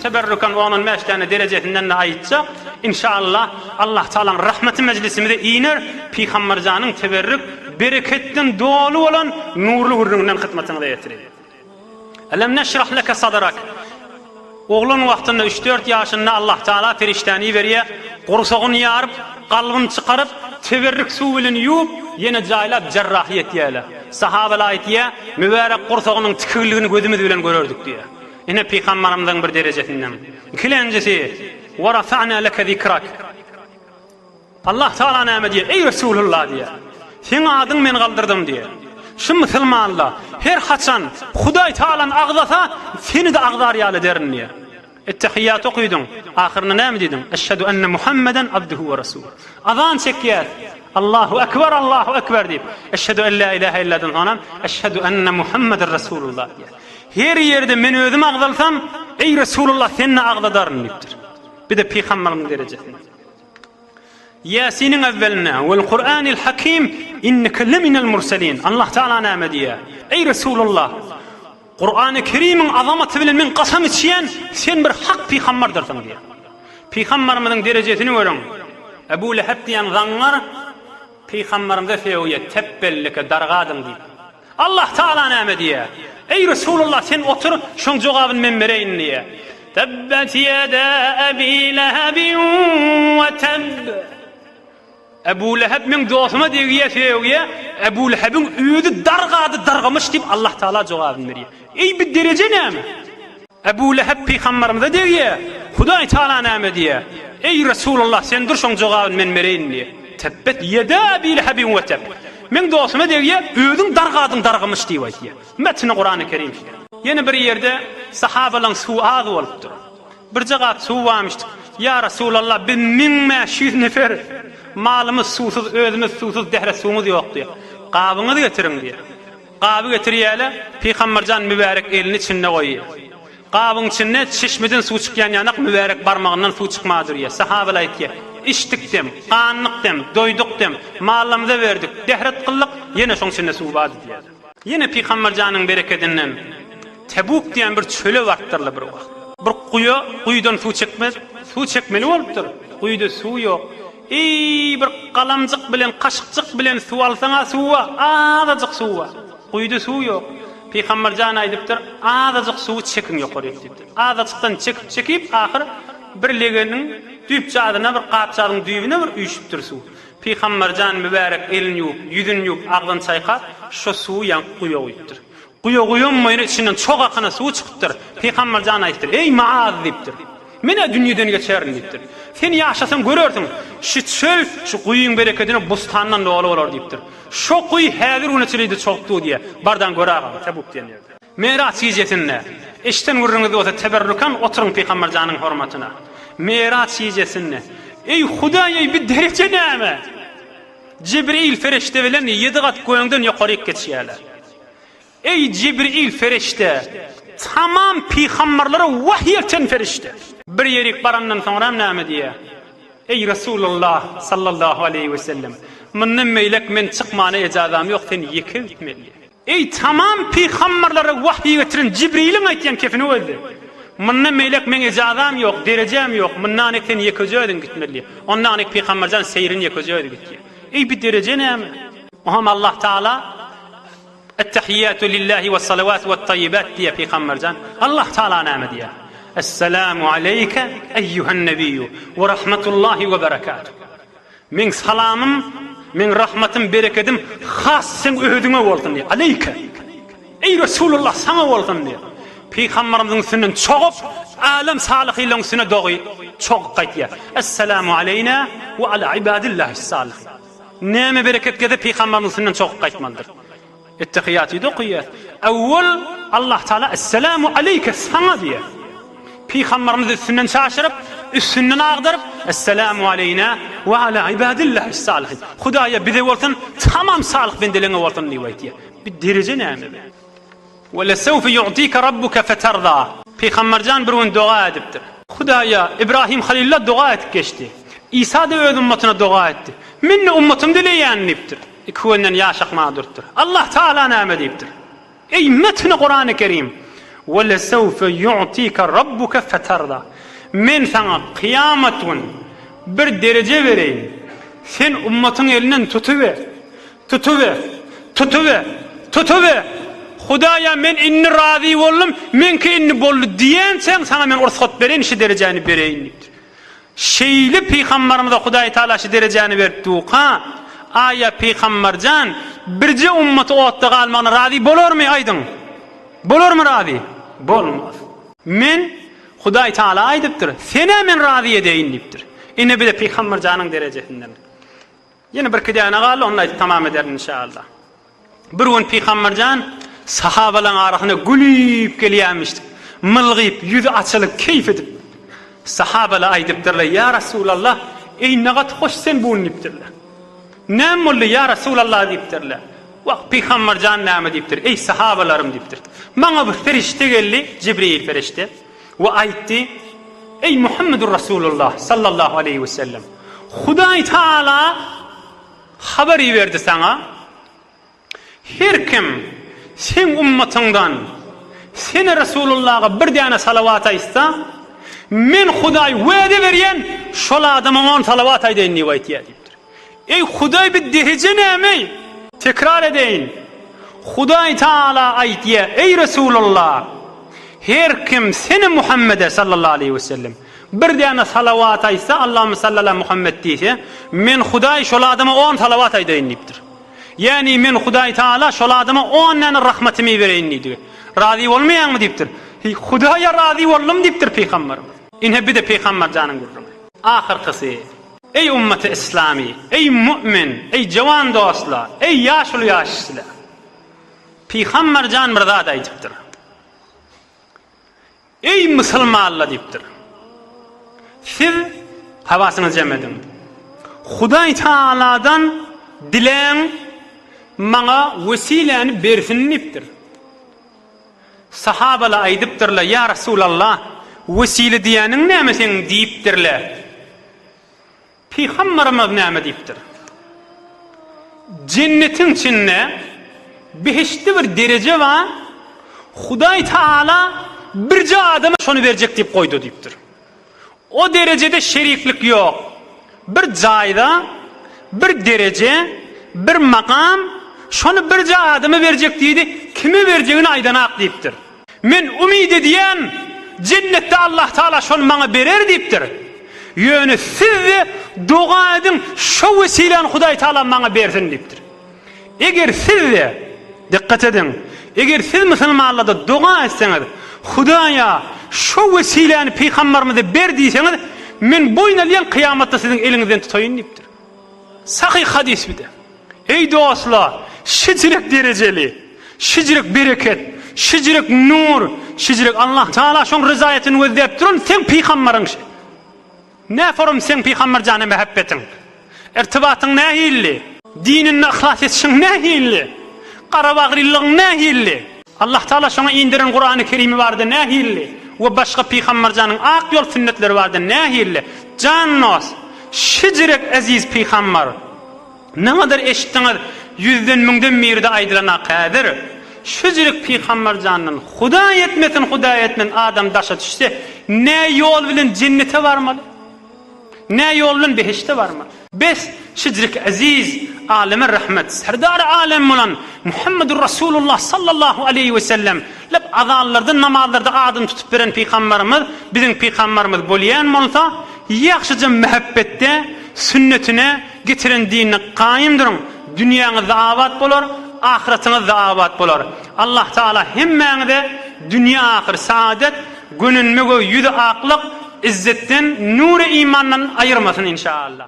teberrükan onun meştene derecesinden de aytsa inşallah Allah Taala'nın rahmeti meclisinde iner Peygambercanın teberrük bereketten dolu olan nurlu hürründen hizmetine de yetirir. Elem neşrah leke sadrak. Oğlun vaktinde 3-4 yaşında Allah Teala feriştani veriye, qorsog'un yarıp, qalbını çıkarıp, teberrük su bilen yuvup, yine jaylap cerrahiyet diýerler. Sahabalar aytýar, mübarek qorsog'unyň tikirligini gözümüz bilen görördük diýär. Ine Peygamberimizden bir derecesinden. İkincisi, "Ve rafa'na leke zikrak." Allah Teala näme diýär? Ey Resulullah diýär. Sen adyň men galdyrdım diýär. Şu musulmanlar her haçan Hudaý Taala'nın agdasa seni de agdarýaly derin diýär. Ettehiyyat okuydun. Ahirine näme diýdin? Eşhedü enne Muhammeden abduhu ve resuluh. Azan çekýär. Allahu ekber, Allahu ekber diýip. Eşhedü en la ilahe illallah sonra eşhedü enne Muhammeden Resulullah diýär. Her yerde men özüm agdalsam, ey Resulullah seni agdadaryn diýipdir. Bir de Peygamberimiň derejesinde. Yasin'in evveline vel Kur'anil Hakim inneke leminel murselin. Allah Teala näme diýär? Ey Resulullah, Kur'an-ı Kerim'in azamaty bilen men kasam içýän sen bir hak peygamberdirsiň diýär. Peygamberimiň derejesini görüň. Ebu Leheb diýen zanlar Peygamberimde feýye tebbellike dargadym diýip. Allah Teala näme diýär? Ey Resulullah sen otur şoň jogabyny men bereýin diýär. Tebbet yeda Ebi Lehebin ve tebb. Ebu Leheb min dostuma diýýär, Ebu Lehebin öýüdi dargamış diýip Allah Taala jogabyny berýär. Ey bir derece näme? Ebu Leheb Peygamberimize diýär, Hudaý Taala näme diýär? Ey Resulullah sen dur şoň jogabyny men berýin diýär. Tebbet yeda Ebi Lehebin we tebb. Min dostuma diýär, öýüdiň dargamış diýip aýtýar. Metni Kur'an-ı Kerim. Yine bir yerde sahabalaryň suw az bolupdyr. Bir jagap suw varmışdyk. Ya Resulallah bin 1500 nefer malımız susuz, özümüz susuz, dehre suwumuz ýok diýär. Gabyňyzy getirin diýär. Gaby getirýärler, Peygamberjan mübarek elini içinde goýýar. Gabyň içinde çeşmeden suw çykýan ýanak mübarek barmagyndan suw çykmadyr diýär. Sahabalar aýtýar, içdikdim, ganyqdym, doýdukdym, malymyzy berdik, dehret kıllyk, ýene şoň içinde suw bar diýär. Ýene Peygamberjanyň bereketinden Tebuk diýen bir çöle bartdyrlar bir wagt. Bir quýdan suw çekmeli bolupdyr. Quýda suw ýok. Ey bir qalamjyk bilen, kaşykjyk bilen suw alsaňa suwa, azajyk suwa. Quýda suw ýok. Peygamberjan aýdypdyr, azajyk suw çekin ýokary diýipdir. Azajykdan çekip ahir bir legeniň düýpçadyna bir gapçadyň düýbüne bir üýşüpdir suw. Peygamberjan mübarek elini ýuwup, ýüzüni ýuwup, agdan çaýkap, şo suw ýan quýa goýupdyr. Quýa içinden çok akana suw çykypdyr. Peygamberjan aýtdyr, ey Maaz diýipdir. Mene dünýeden geçerin diýipdir. Sen ýaşasan görersiň, şu çöl, şu quýyň bereketine bustandan dolu bolar diýipdir. Şo quýy häzir uny çylýdy çokdy diýe. Bardan göräň, Tebuk diýen ýerde. Meraç ýejesinde eşten gurrungy bolsa teberrükan oturuň Peygamberjanyň hormatyna. Meraç ýejesinde ey Hudaýy bir derece näme? Jibril ferişte bilen 7 gat göýüňden ýokary geçýärler. Ey Jibril ferişte, tamam peygamberlere vahiy eten ferişte. Bir yerik barandan sonra näme diýär? Ey Resulullah sallallahu aleyhi ve sellem, menden meylek men çykmana ejazam ýok, sen ýeke gitmeli. Ey tamam peygamberlere vahiy etiren Jibril'in aýtýan kefini öldü. Menden meylek men ejazam ýok, derejem ýok, mendan sen ýeke jödün gitmeli. Ondan ek peygamberjan seyrin ýeke jödü gitdi. Ey bir derece näme? Muhammed Allah Taala Ettehiyyatu lillahi ve salavat ve tayyibat diye Peygambercan Allah Teala näme diye. Esselamu aleyke eyyuhan nebiyyü ve rahmetullahi ve berekatuhu. Min salamım, min rahmetim, bereketim has sen öhüdüňe bolsun diye. Aleyke. Ey Resulullah sana bolsun diye. Peygamberimizin sünnen çoğup alem salihilerin sünne dogy çok gaýtýar. Esselamu aleyna ve ala ibadillahi salihin. Näme bereket gede Peygamberimizin sünnen çok gaýtmandyr. Ettehiyyatı da okuyar. Evvel Allah Teala Esselamu aleyke sana diye. Peygamberimiz üstünden şaşırıp, üstünden ağdırıp Esselamu aleyna ve ala ibadillahi salihin. Hudaýa bize bolsun tamam salih bendelerine bolsun diýip. Bir derece näme? Ve lesawfa yu'tika rabbuka fetarda. Peygamberjan bir gün dua edipdir. Hudaýa İbrahim Halilullah dua etip geçti. İsa da öz ummatyna dua etdi. Minni ummatym dileýänipdir. İkisinden yaşak mağdurdur. Allah Teala näme diýipdir? Ey metni Kur'an-ı Kerim. وَلَسَوْفَ يُعْتِيكَ رَبُّكَ فَتَرْضَى. Men sana kıyamet gün bir derece vereyim. Sen ummatın elinden tutuver. Hudaya men inni razı boldum, menki inni boldu diyen sen sana men ruhsat bereyim, şu dereceni bereyim. Şeyli peygamberimize Hudaý Taala şu dereceni berdi. Aya peygambercan birce ummatı otda galmana razı bolar mı aydın? Bolar mı razı? Bolmaz. Men Hudaý Taala aydypdyr. Sene men razı edeyin dipdir. Ine bir de peygambercanın derecesinden. Yine bir kidana galy onu tamam eder inşallah. Bir gün peygambercan sahabaların arasına gülüp gelýärmişdi. Mılgyp, yüzü açılıp keyif edip sahabalar aydypdyrlar: "Ya Resulallah, ey nagat hoş sen bu nipdirler." "Nem boldy ya Resulallah?" dipdirler. Waq peygambercan näme dipdir? "Ey sahabalarım" dipdir. "Maňa bir ferişte geldi, Cibril ferişte. Ve aytti: Ey Muhammedur Resulullah sallallahu aleyhi ve sellem, Hudaý Taala haber verdi sana. Her kim sen ummatından sen Resulullah'a bir tane salavat aytsa, men Hudaý wede berýän şol adama 10 salavat aýdaýyn diýip aýtýardypdyr. Ey Hudaý bir derece näme? Tekrar edeyin. Hudaý Taala aýtýar: Ey Resulullah, her kim seni Muhammed'e sallallahu aleyhi ve sellem bir tane salavat aytsa, Allahümme salli ala Muhammed diýse, men Hudaý şol adama 10 salavat aýdaýyn diýipdir. Yani men Hudaý Taala şol adama 10 tane rahmetimi bereýin diýdi. Razı bolmaýanmy diýipdir. Hudaýa razı boldum diýipdir peygamberimiz. Ine bir de peygamberjanyň gurrun. Ahirkisi: ey ümmeti İslami, ey mümin, ey jawan dostlar, ey yaşly yaşlılar. Peygamberjan bir zat aýdypdyr. Ey musulmanlar diýipdir. Siz hawasyňyzy jemedin. Hudaý Taala'dan dilen maňa wesileni bersin diýipdir. Sahabalar aýdypdyrlar: "Ya Resulallah, wesile diýeniň näme sen?" diýipdirler. Peygamberimiz näme diýipdir? Cennetin içinde beşte bir derece var. Hudaý Taala birce adama şonu berjek diýip goýdy diýipdir. O derecede şeriklik yok. Bir jaýda bir derece, bir makam şonu birce adama berjek diýdi. Kimi berjegini aýdanak diýipdir. Men umid ediýän cennette Allah Taala şonu maňa berer diýipdir. Ýöne siz dua edin, şu wesilen Hudaý Taala maňa bersin diýipdir. Eger siz dikkat edin, eger siz musulmanlarda dua etseňiz, Hudaýa şu wesileni peygamberimize ber diýseňiz, men boýnalyň kıyamatda siziň eliňizden tutaýyn diýipdir. Sahih hadis bir de. Ey dostlar, şicirek dereceli, şicirek bereket, şicirek nur, şicirek Allah Taala şoň rızaýatyny gözläp durun, sen peýgamberiň. Näforum sen peygamberjana mehabbetin? İrtibatyň nähilli? Dinini ihlas etşiň nähilli? Garabagrylygyň nähilli? Allah Taala şoňa indiren Kur'an-ı Kerimi bardy nähilli? We başga peygamberjanyň ak ýol sünnetleri bardy nähilli? Jannos, şicirek aziz peygamber. Nämedir eşitdiňiz? Yüzden müňden mirde aýdylana qadir. Şicirek peygamberjanyň Hudaý etmesin adam daşa düşse, ne ýol bilen cennete barmaly? Ne ýol bilen behişte barmaly? Bes şicirek aziz aleme rahmet, serdar alem bolan Muhammedur Resulullah sallallahu aleyhi ve sellem lep azanlarda, namazlarda adım tutup beren peygamberimiz, bizim peygamberimiz bolýan bolsa, ýakşyca mehabbette sünnetine getiren dinine qaýym durun. Dünýäňiz awat bolar, ahiretiniz de awat bolar. Allah Taala hemmeňize dünýä ahir saadet, gününmege ýüzi aklyk, izzetden, nuri imandan ayırmasın inşallah.